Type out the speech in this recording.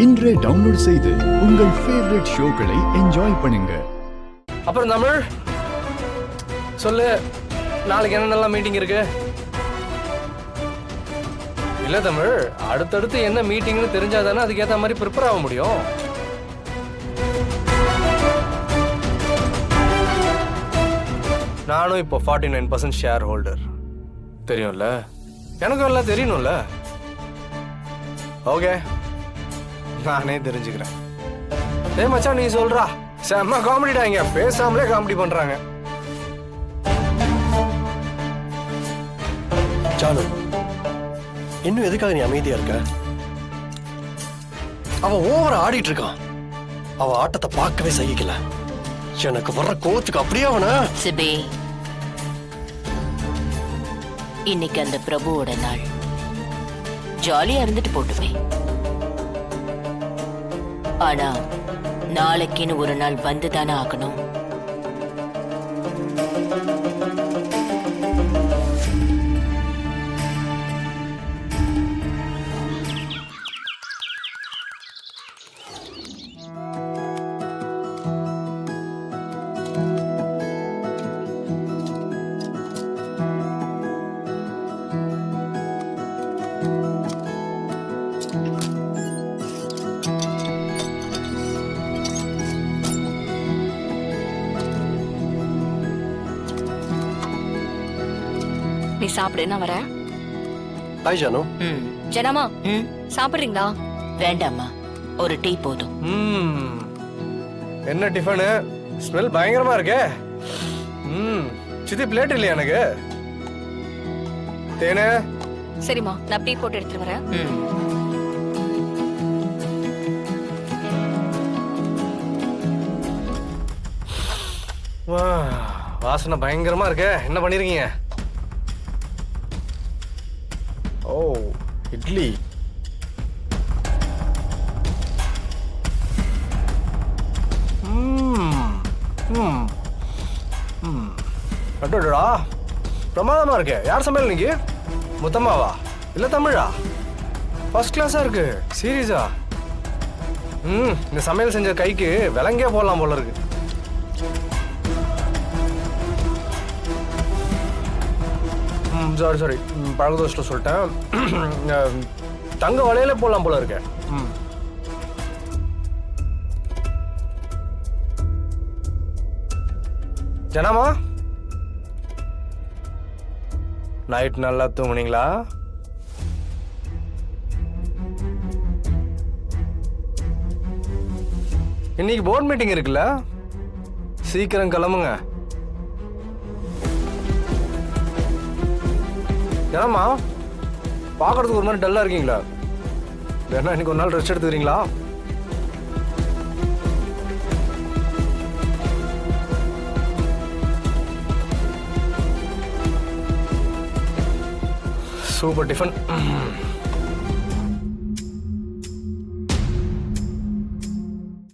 இன்றே டவுன்லோட் செய்து உங்கள் ஃபேவரட் ஷோக்களை என்ஜாய் பண்ணுங்க. அப்புறம் தமிழ் சொல்லு, நாளைக்கு என்னென்னலாம் மீட்டிங் இருக்கு? இல்ல தமிழ், அடுத்தடுத்து என்ன மீட்டிங்னு தெரிஞ்சாதானே அதுக்கேற்ற மாதிரி ப்ரிப்பேர் ஆக முடியும். நானும் இப்போ 49% ஷேர் ஹோல்டர். தெரியும்ல, எனக்கும் எல்லாம் தெரியணும்ல. ஓகே, நானே தெரிஞ்சுக்கிறேன். ஏய் மச்சான், நீ சொல்றா. செம்ம காமெடிடா, இங்க பேசாமலே காமெடி பண்றாங்க. ஜானு, இன்னும் எதுக்காக நீ அமைதியா இருக்க? அவன் ஓவரா ஆடிட்டு இருக்கான். அவன் ஆட்டத்தை பார்க்கவே சகிக்கல. எனக்கு வர்ற கோவத்துக்கு அப்படியே அவன. சிபி, இன்னைக்கு அந்த பிரபுவோட நாள். ஜாலியா இருந்துட்டு போட்டுமே. ஆனா நாளைக்குன்னு ஒரு நாள் வந்துதானே ஆகணும். நீ சாப்பிடுன்னா வர. ஹாய் ஜானு. ஜனாமா, சாப்பிடுறீங்களா? வேண்டாம்மா, ஒரு டீ போதும். என்ன டிஃபனு? ஸ்மெல் பயங்கரமா இருக்கே. சித்தி பிளேட் இல்லையா எனக்கு? தேனே. சரிம்மா, நான் டீ போட்டு எடுத்துட்டு வரேன். வாசனை பயங்கரமா இருக்கே. என்ன பண்ணிருக்கீங்க? ஓ, இட்லி. அடடா, பிரமாதமா இருக்கு. யார் சமையல் நீங்க? முத்தம்மாவா இல்ல தமிழா? ஃபர்ஸ்ட் கிளாஸா இருக்கு. சீரியஸா? இந்த சமையல் செஞ்ச கைக்கு விலங்கே போடலாம் போல இருக்கு. சாரி பழகதோஷத்தில் சொல்லிட்டேன். தங்க வலையில போடலாம் போல இருக்க. ஜனாமா, நைட் நல்லா தூங்குனீங்களா? இன்னைக்கு போர்ட் மீட்டிங் இருக்குல்ல, சீக்கிரம் கிளம்புங்க. ஏன்னாம்மா பார்க்கறதுக்கு ஒரு மாதிரி டல்லா இருக்கீங்களா? வேணா இன்னைக்கு ஒரு நாள் ரெஸ்ட் எடுத்துக்கிறீங்களா? Super tiffin.